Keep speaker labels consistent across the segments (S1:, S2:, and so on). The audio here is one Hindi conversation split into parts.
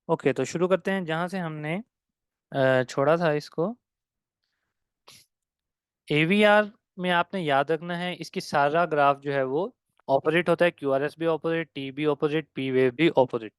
S1: ओके, तो शुरू करते हैं जहाँ से हमने छोड़ा था इसको। एवीआर में आपने याद रखना है इसकी सारा ग्राफ जो है वो ऑपोजिट होता है। क्यूआरएस भी ऑपोजिट, टी भी ऑपोजिट, पी वेव भी ऑपोजिट।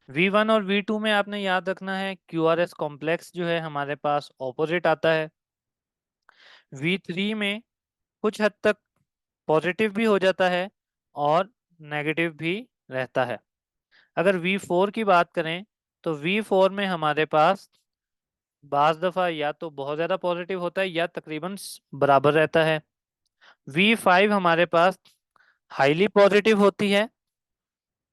S1: V1 और V2 में आपने याद रखना है क्यूआरएस कॉम्प्लेक्स जो है हमारे पास ऑपोजिट आता है। V3 में कुछ हद तक पॉजिटिव भी हो जाता है और नेगेटिव भी रहता है। अगर V4 की बात करें तो V4 में हमारे पास बाज दफा या तो बहुत ज्यादा पॉजिटिव होता है या तकरीबन बराबर रहता है। V5 हमारे पास हाईली पॉजिटिव होती है।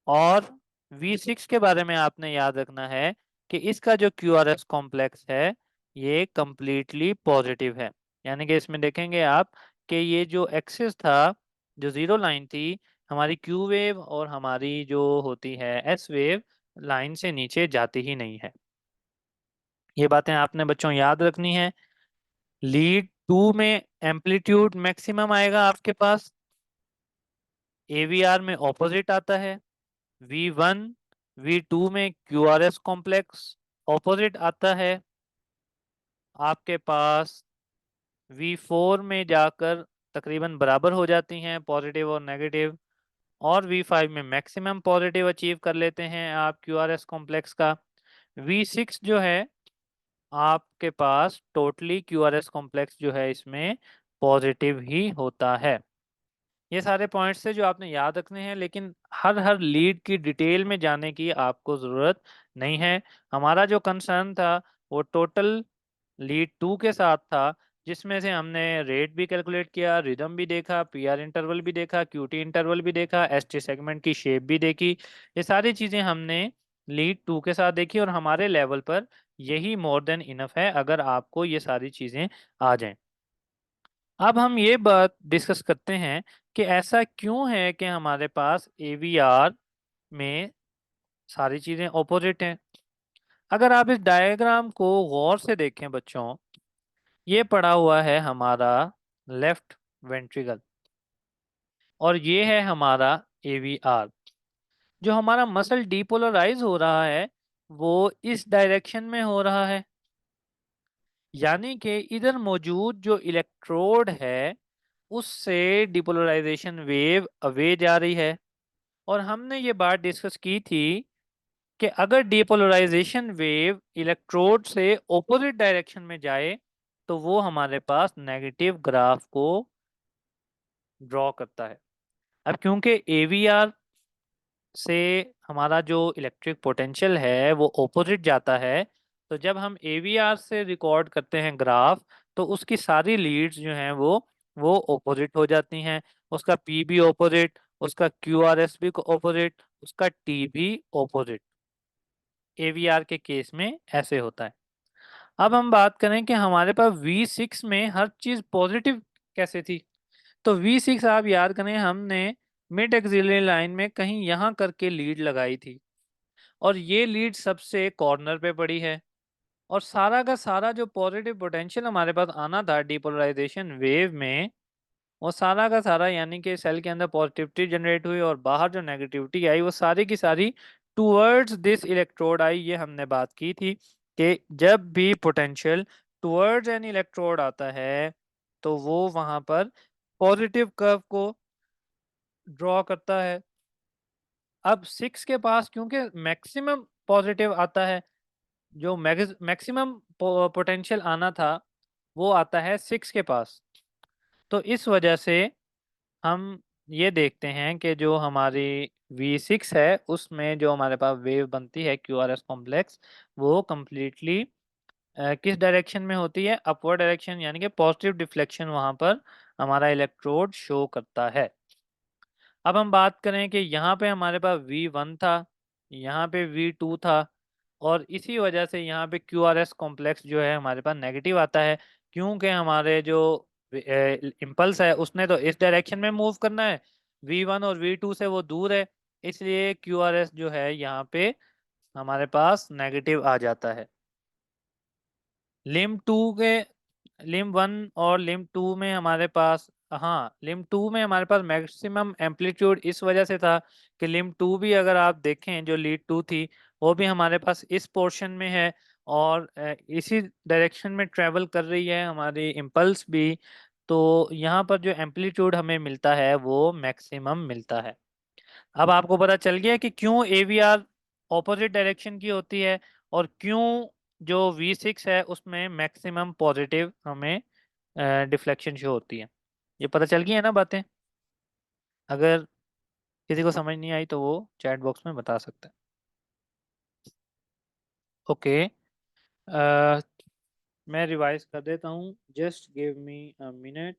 S1: और V6 के बारे में आपने याद रखना है कि इसका जो QRS कॉम्प्लेक्स है ये कम्प्लीटली पॉजिटिव है। यानी कि इसमें देखेंगे आप कि ये जो एक्सिस था, जो जीरो लाइन थी, हमारी Q वेव और हमारी जो होती है S वेव लाइन से नीचे जाती ही नहीं है। ये बातें आपने बच्चों याद रखनी है। लीड टू में एम्पलीट्यूड मैक्सिमम आएगा आपके पास। एवीआर में ऑपोजिट आता है। V1 V2 में QRS कॉम्प्लेक्स ऑपोजिट आता है। आपके पास V4 में जाकर तकरीबन बराबर हो जाती हैं पॉजिटिव और नेगेटिव। और V5 में मैक्सिमम पॉजिटिव अचीव कर लेते हैं आप QRS कॉम्प्लेक्स का। V6 जो है आपके पास टोटली QRS कॉम्प्लेक्स जो है इसमें पॉजिटिव ही होता है। ये सारे पॉइंट्स थे जो आपने याद रखने हैं, लेकिन हर हर लीड की डिटेल में जाने की आपको ज़रूरत नहीं है। हमारा जो कंसर्न था वो टोटल लीड टू के साथ था, जिसमें से हमने रेट भी कैलकुलेट किया, रिदम भी देखा, पीआर इंटरवल भी देखा, क्यूटी इंटरवल भी देखा, एसटी सेगमेंट की शेप भी देखी। ये सारी चीज़ें हमने लीड टू के साथ देखी और हमारे लेवल पर यही मोर देन इनफ है अगर आपको ये सारी चीज़ें आ जाएं। अब हम ये बात डिस्कस करते हैं कि ऐसा क्यों है कि हमारे पास एवीआर में सारी चीजें ऑपोजिट हैं। अगर आप इस डायग्राम को गौर से देखें बच्चों, ये पड़ा हुआ है हमारा लेफ्ट वेंट्रिकल और ये है हमारा एवीआर। जो हमारा मसल डीपोलराइज हो रहा है वो इस डायरेक्शन में हो रहा है। यानी कि इधर मौजूद जो इलेक्ट्रोड है उससे डिपोलराइजेशन वेव अवे जा रही है। और हमने ये बात डिस्कस की थी कि अगर डिपोलराइजेशन वेव इलेक्ट्रोड से ऑपोजिट डायरेक्शन में जाए तो वो हमारे पास नेगेटिव ग्राफ को ड्रॉ करता है। अब क्योंकि एवीआर से हमारा जो इलेक्ट्रिक पोटेंशियल है वो ऑपोजिट जाता है, तो जब हम एवीआर से रिकॉर्ड करते हैं ग्राफ तो उसकी सारी लीड्स जो हैं वो ऑपोजिट हो जाती हैं। उसका पी भी ऑपोजिट, उसका क्यूआरएस भी ऑपोजिट, उसका टी भी ऑपोजिट। एवीआर के केस में ऐसे होता है। अब हम बात करें कि हमारे पास V6 में हर चीज पॉजिटिव कैसे थी। तो V6 आप याद करें हमने मिड एक्सिलरी लाइन में कहीं यहाँ करके लीड लगाई थी और ये लीड सबसे कॉर्नर पे पड़ी है। और सारा का सारा जो पॉजिटिव पोटेंशियल हमारे पास आना था डिपोलराइजेशन वेव में, वो सारा का सारा यानी कि सेल के अंदर पॉजिटिविटी जनरेट हुई और बाहर जो नेगेटिविटी आई वो सारी की सारी टुवर्ड्स दिस इलेक्ट्रोड आई। ये हमने बात की थी कि जब भी पोटेंशियल टुवर्ड्स एन इलेक्ट्रोड आता है तो वो वहां पर पॉजिटिव कर्व को ड्रॉ करता है। अब सिक्स के पास क्योंकि मैक्सिमम पॉजिटिव आता है, जो मैक्सिमम पोटेंशियल आना था वो आता है सिक्स के पास। तो इस वजह से हम ये देखते हैं कि जो हमारी V6 है उसमें जो हमारे पास वेव बनती है QRS कॉम्प्लेक्स, वो कम्प्लीटली किस डायरेक्शन में होती है, अपवर्ड डायरेक्शन, यानी कि पॉजिटिव डिफ्लेक्शन वहां पर हमारा इलेक्ट्रोड शो करता है। अब हम बात करें कि यहाँ पे हमारे पास V1 था, यहाँ पे V2 था और इसी वजह से यहाँ पे QRS कॉम्प्लेक्स जो है हमारे पास नेगेटिव आता है। क्योंकि हमारे जो इम्पल्स है उसने तो इस डायरेक्शन में मूव करना है, V1 और V2 से वो दूर है, इसलिए QRS जो है यहाँ पे हमारे पास नेगेटिव आ जाता है। लिम्ब 1 और लिम्ब 2 में हमारे पास हाँ, लिम टू में हमारे पास मैक्सिमम एम्पलीट्यूड इस वजह से था कि लिम टू भी अगर आप देखें जो लीड टू थी वो भी हमारे पास इस पोर्शन में है और इसी डायरेक्शन में ट्रेवल कर रही है हमारी इम्पल्स भी। तो यहाँ पर जो एम्पलीट्यूड हमें मिलता है वो मैक्सिमम मिलता है। अब आपको पता चल गया कि क्यों एवीआर ऑपोजिट डायरेक्शन की होती है और क्यों जो वी सिक्स है उसमें मैक्सिमम पॉजिटिव हमें डिफ्लेक्शन शो होती है। ये पता चल गई है ना बातें? अगर किसी को समझ नहीं आई तो वो चैट बॉक्स में बता सकता है। ओके, मैं रिवाइज कर देता हूँ, just give me a minute.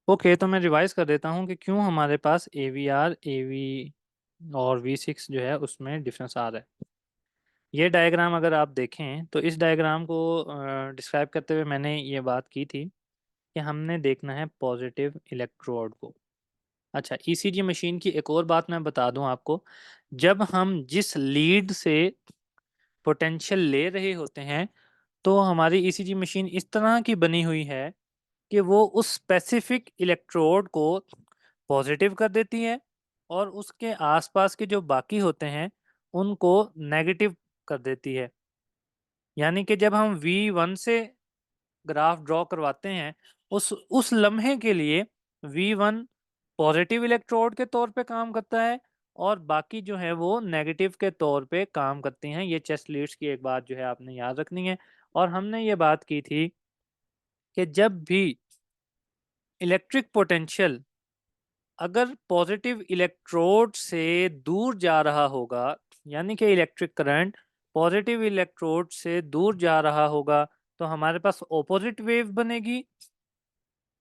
S1: Okay, तो मैं रिवाइज कर देता हूँ कि क्यों हमारे पास एवीआर एवी और वी सिक्स जो है उसमें डिफरेंस आ रहा है। ये डायग्राम अगर आप देखें तो इस डायग्राम को डिस्क्राइब करते हुए मैंने ये बात की थी कि हमने देखना है पॉजिटिव इलेक्ट्रोड को। अच्छा, ईसीजी मशीन की एक और बात मैं बता दूं आपको, जब हम जिस लीड से पोटेंशियल ले रहे होते हैं तो हमारी ईसीजी मशीन इस तरह की बनी हुई है कि वो उस स्पेसिफिक इलेक्ट्रोड को पॉजिटिव कर देती है और उसके आसपास के जो बाकी होते हैं उनको नेगेटिव कर देती है। यानी कि जब हम V1 से ग्राफ ड्रॉ करवाते हैं उस लम्हे के लिए V1 पॉजिटिव इलेक्ट्रोड के तौर पे काम करता है और बाकी जो है वो नेगेटिव के तौर पे काम करती हैं। ये चेस्ट लीड्स की एक बात जो है आपने याद रखनी है। और हमने ये बात की थी कि जब भी इलेक्ट्रिक पोटेंशियल अगर पॉजिटिव इलेक्ट्रोड से दूर जा रहा होगा, यानी कि इलेक्ट्रिक करंट पॉजिटिव इलेक्ट्रोड से दूर जा रहा होगा, तो हमारे पास ऑपोजिट वेव बनेगी।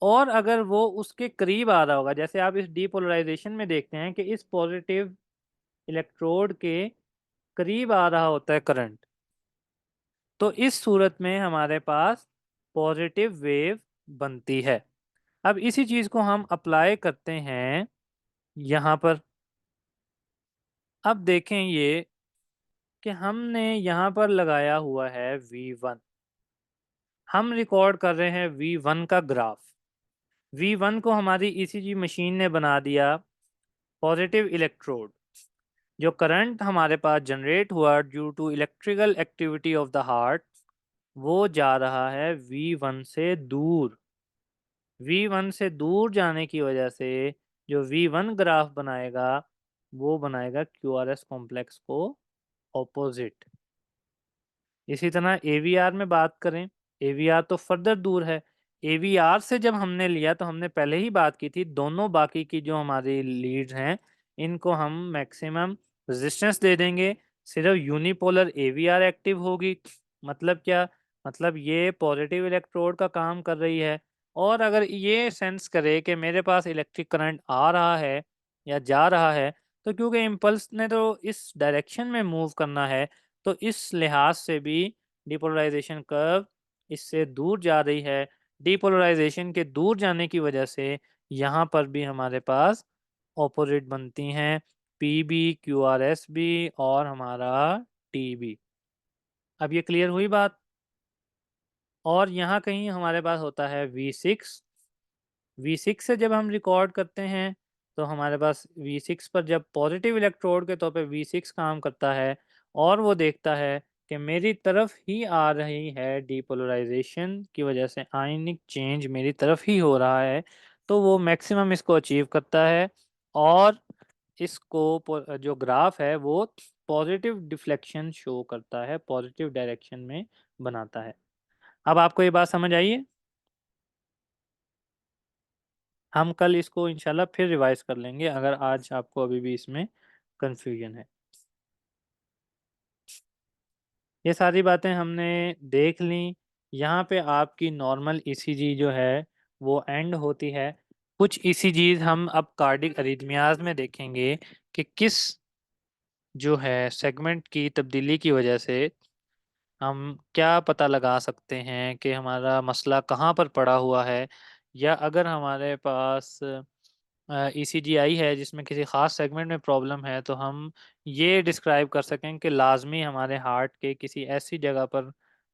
S1: और अगर वो उसके करीब आ रहा होगा, जैसे आप इस डीपोलराइजेशन में देखते हैं कि इस पॉजिटिव इलेक्ट्रोड के करीब आ रहा होता है करंट, तो इस सूरत में हमारे पास पॉजिटिव वेव बनती है। अब इसी चीज को हम अप्लाई करते हैं यहाँ पर। अब देखें ये कि हमने यहाँ पर लगाया हुआ है V1, हम रिकॉर्ड कर रहे हैं V1 का ग्राफ। V1 को हमारी ईसीजी मशीन ने बना दिया पॉजिटिव इलेक्ट्रोड। जो करंट हमारे पास जनरेट हुआ due to electrical activity of the heart वो जा रहा है V1 से दूर। V1 से दूर जाने की वजह से जो V1 ग्राफ बनाएगा वो बनाएगा QRS कॉम्प्लेक्स को ऑपोजिट। इसी तरह एवीआर में बात करें, एवीआर तो फर्दर दूर है। एवीआर से जब हमने लिया तो हमने पहले ही बात की थी दोनों बाकी की जो हमारी लीड्स हैं इनको हम मैक्सिमम रेजिस्टेंस दे देंगे, सिर्फ यूनिपोलर एवीआर एक्टिव होगी। मतलब क्या? मतलब ये पॉजिटिव इलेक्ट्रोड का काम कर रही है और अगर ये सेंस करे कि मेरे पास इलेक्ट्रिक करंट आ रहा है या जा रहा है, तो क्योंकि इम्पल्स ने तो इस डायरेक्शन में मूव करना है, तो इस लिहाज से भी डिपोलराइजेशन कर्व इससे दूर जा रही है। डिपोलराइजेशन के दूर जाने की वजह से यहाँ पर भी हमारे पास ऑपोजिट बनती हैं, P B Q R S B और हमारा टी बी। अब ये क्लियर हुई बात? और यहाँ कहीं हमारे पास होता है V6। V6 से जब हम रिकॉर्ड करते हैं तो हमारे पास V6 पर जब पॉजिटिव इलेक्ट्रोड के तौर पे V6 काम करता है और वो देखता है कि मेरी तरफ ही आ रही है, डीपोलराइजेशन की वजह से आयनिक चेंज मेरी तरफ ही हो रहा है, तो वो मैक्सिमम इसको अचीव करता है और इसको जो ग्राफ है वो पॉजिटिव डिफ्लेक्शन शो करता है, पॉजिटिव डायरेक्शन में बनाता है। अब आपको ये बात समझ आई है? हम कल इसको इंशाल्लाह फिर रिवाइज कर लेंगे अगर आज आपको अभी भी इसमें कंफ्यूजन है। ये सारी बातें हमने देख ली। यहाँ पे आपकी नॉर्मल ईसीजी जो है वो एंड होती है। कुछ ईसीजीज हम अब कार्डिक अरिथमियाज में देखेंगे कि किस जो है सेगमेंट की तब्दीली की वजह से हम क्या पता लगा सकते हैं कि हमारा मसला कहाँ पर पड़ा हुआ है, या अगर हमारे पास ईसीजी आई है जिसमें किसी खास सेगमेंट में प्रॉब्लम है तो हम ये डिस्क्राइब कर सकें कि लाजमी हमारे हार्ट के किसी ऐसी जगह पर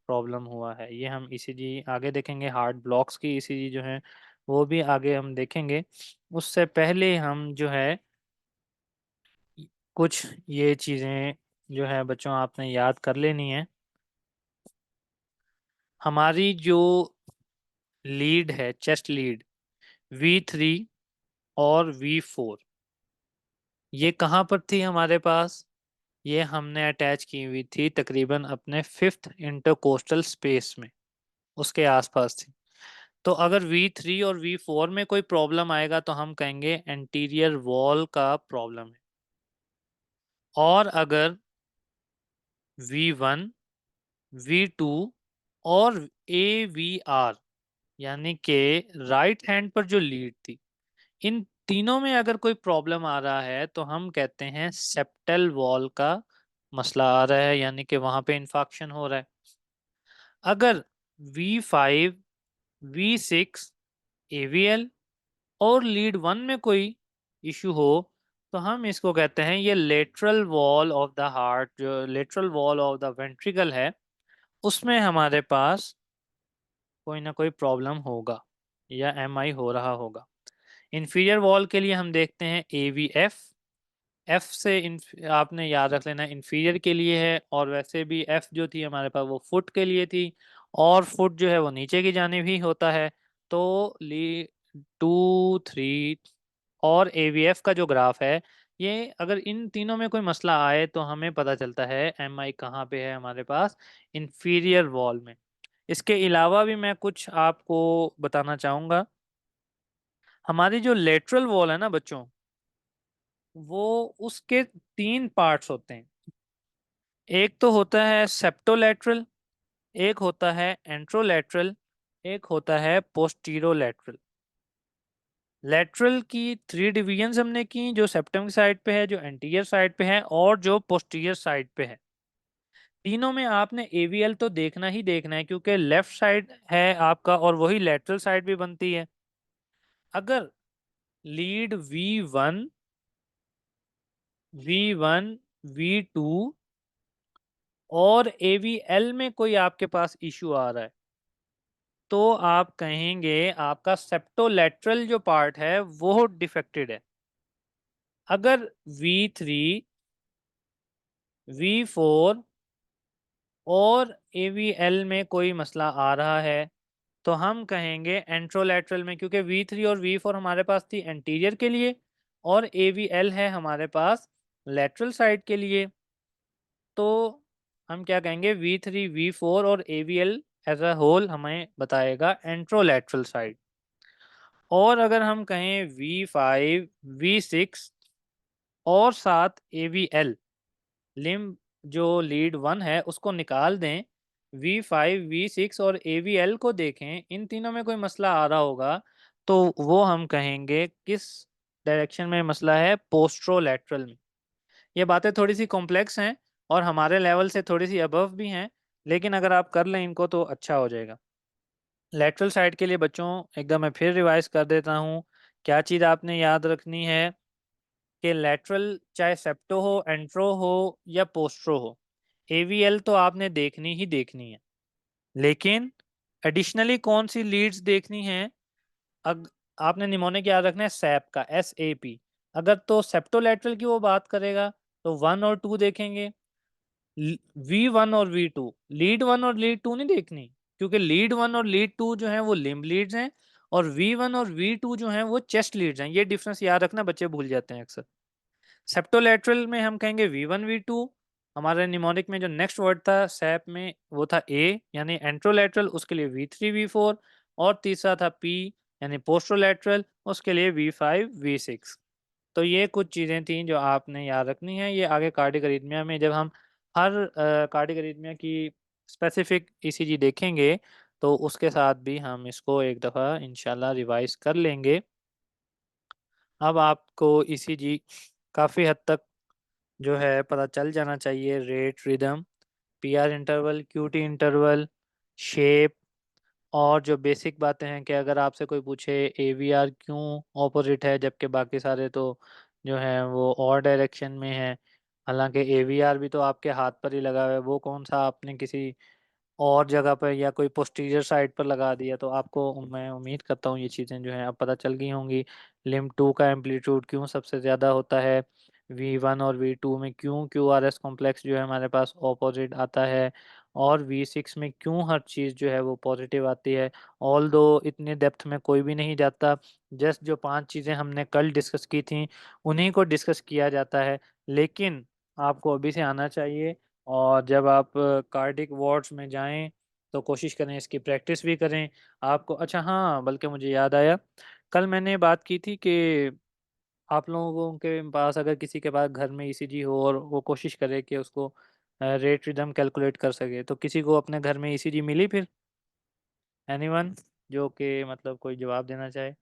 S1: प्रॉब्लम हुआ है। ये हम ईसीजी आगे देखेंगे। हार्ट ब्लॉक्स की ईसीजी जो है वो भी आगे हम देखेंगे। उससे पहले हम जो है कुछ ये चीज़ें जो है बच्चों आपने याद कर लेनी है। हमारी जो लीड है, चेस्ट लीड V3 और V4, ये कहाँ पर थी हमारे पास? ये हमने अटैच की हुई थी तकरीबन अपने फिफ्थ इंटरकोस्टल स्पेस में, उसके आसपास थी। तो अगर V3 और V4 में कोई प्रॉब्लम आएगा तो हम कहेंगे एंटीरियर वॉल का प्रॉब्लम है। और अगर V1, V2 और AVR यानी कि राइट हैंड पर जो लीड थी, इन तीनों में अगर कोई प्रॉब्लम आ रहा है तो हम कहते हैं सेप्टल वॉल का मसला आ रहा है, यानी कि वहां पे इंफाक्शन हो रहा है। अगर V5, V6, AVL और लीड वन में कोई इशू हो तो हम इसको कहते हैं ये lateral wall of the heart, जो lateral wall of the ventricle है, उसमें हमारे पास कोई ना कोई प्रॉब्लम होगा या एमआई हो रहा होगा। इंफीरियर वॉल के लिए हम देखते हैं AVF। एफ से आपने याद रख लेना इंफीरियर के लिए है, और वैसे भी एफ जो थी हमारे पास वो फुट के लिए थी, और फुट जो है वो नीचे की जानिब ही होता है। तो ली 2, 3 और AVF का जो ग्राफ है, ये अगर इन तीनों में कोई मसला आए तो हमें पता चलता है एमआई कहाँ पे है हमारे पास, इंफीरियर वॉल में। इसके अलावा भी मैं कुछ आपको बताना चाहूँगा। हमारी जो लेटरल वॉल है ना बच्चों, वो उसके तीन पार्ट्स होते हैं। एक तो होता है सेप्टोलेटरल, एक होता है एंट्रोलेटरल, एक होता है पोस्टीरोलेटरल। लेटरल की थ्री डिवीजन हमने की, जो सेप्टम की साइड पे है, जो एंटीरियर साइड पे है, और जो पोस्टीरियर साइड पे है। तीनों में आपने AVL तो देखना ही देखना है क्योंकि लेफ्ट साइड है आपका और वही लेटरल साइड भी बनती है। अगर लीड V1, V1, V2 और AVL में कोई आपके पास इशू आ रहा है तो आप कहेंगे आपका सेप्टोलेटरल जो पार्ट है वो डिफेक्टेड है। अगर V3, V4 और AVL में कोई मसला आ रहा है तो हम कहेंगे एंट्रोलेटरल में, क्योंकि V3 और V4 हमारे पास थी एंटीरियर के लिए और AVL है हमारे पास लेटरल साइड के लिए। तो हम क्या कहेंगे, V3, V4 और AVL एज अ होल हमें बताएगा एंट्रोलेटरल साइड। और अगर हम कहें V5, V6 और साथ AVL, लिम्ब जो लीड वन है उसको निकाल दें, V5, V6 और AVL को देखें, इन तीनों में कोई मसला आ रहा होगा तो वो हम कहेंगे किस डायरेक्शन में मसला है, पोस्ट्रोलैटरल में। ये बातें थोड़ी सी कॉम्प्लेक्स हैं और हमारे लेवल से थोड़ी सी अबव भी हैं, लेकिन अगर आप कर लें इनको तो अच्छा हो जाएगा। लेटरल साइड के लिए बच्चों एकदम मैं फिर रिवाइज कर देता हूँ। क्या चीज़ आपने याद रखनी है कि लेटरल चाहे सेप्टो हो, एंट्रो हो या पोस्ट्रो हो, AVL तो आपने देखनी ही देखनी है। लेकिन एडिशनली कौन सी लीड्स देखनी है? अग आपने निमोनिक याद रखना है सैप का, SAP। अगर तो सेप्टोलेटरल की वो बात करेगा तो 1 और 2 देखेंगे। V1 और V2, लीड वन और लीड टू नहीं देखनी, क्योंकि लीड वन और लीड टू जो है वो लिम्ब लीड्स हैं और V1 और V2 जो हैं वो चेस्ट लीड्स हैं। ये डिफरेंस याद रखना, बच्चे भूल जाते हैं अक्सर। सेप्टोलेटरल में हम कहेंगे V1, V2। हमारे निमोनिक में जो नेक्स्ट वर्ड था सैप में वो था A, यानी एंट्रोलेटरल, उसके लिए V3, V4। और तीसरा था P यानी पोस्ट्रोलेटरल, उसके लिए V5, V6। तो ये कुछ चीज़ें थी जो आपने याद रखनी है। ये आगे कार्डिक अरिथमिया में जब हम हर कार्डिक अरिथमिया की स्पेसिफिक ECG देखेंगे तो उसके साथ भी हम इसको एक दफ़ा इंशाल्लाह रिवाइज कर लेंगे। अब आपको ईसीजी काफ़ी हद तक जो है पता चल जाना चाहिए, rate, rhythm, PR interval, QT interval, shape, और जो बेसिक बातें हैं कि अगर आपसे कोई पूछे एवीआर क्यों ऑपोजिट है जबकि बाकी सारे तो जो हैं वो और डायरेक्शन में है, हालांकि एवीआर भी तो आपके हाथ पर ही लगा हुआ है, वो कौन सा आपने किसी और जगह पर या कोई पोस्टीरियर साइड पर लगा दिया। तो आपको मैं उम्मीद करता हूँ ये चीज़ें जो हैं अब पता चल गई होंगी। लिम्ब 2 का एम्पलीट्यूड क्यों सबसे ज़्यादा होता है, V1 और V2 में क्यों QRS कॉम्प्लेक्स जो है हमारे पास ऑपोजिट आता है, और V6 में क्यों हर चीज़ जो है वो पॉजिटिव आती है। ऑल दो इतने डेप्थ में कोई भी नहीं जाता, जस्ट जो 5 चीज़ें हमने कल डिस्कस की थी उन्हीं को डिस्कस किया जाता है। लेकिन आपको अभी से आना चाहिए, और जब आप कार्डिक वार्ड्स में जाएं तो कोशिश करें इसकी प्रैक्टिस भी करें। आपको अच्छा हाँ, बल्कि मुझे याद आया, कल मैंने बात की थी कि आप लोगों के पास अगर किसी के पास घर में ईसीजी हो और वो कोशिश करे कि उसको रेट रिदम कैलकुलेट कर सके, तो किसी को अपने घर में ईसीजी मिली फिर? एनीवन जो कि मतलब कोई जवाब देना चाहे?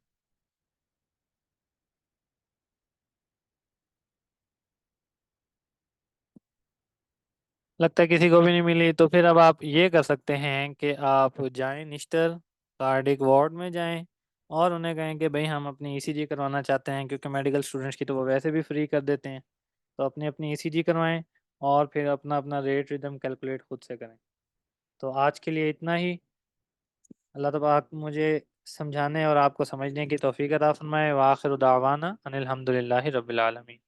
S1: लगता है किसी को भी नहीं मिली। तो फिर अब आप ये कर सकते हैं कि आप जाएं निश्तर कार्डिक वार्ड में जाएं और उन्हें कहें कि भाई हम अपनी ईसीजी करवाना चाहते हैं, क्योंकि मेडिकल स्टूडेंट्स की तो वो वैसे भी फ्री कर देते हैं। तो अपनी अपनी ईसीजी करवाएं और फिर अपना अपना रेट रिदम कैलकुलेट खुद से करें। तो आज के लिए इतना ही। अल्लाह तबारक मुझे समझाने और आपको समझने की तौफीक अता फरमाए। व आखिर दावाना अनिल हम्दुलिल्लाहि रब्बिल आलमीन।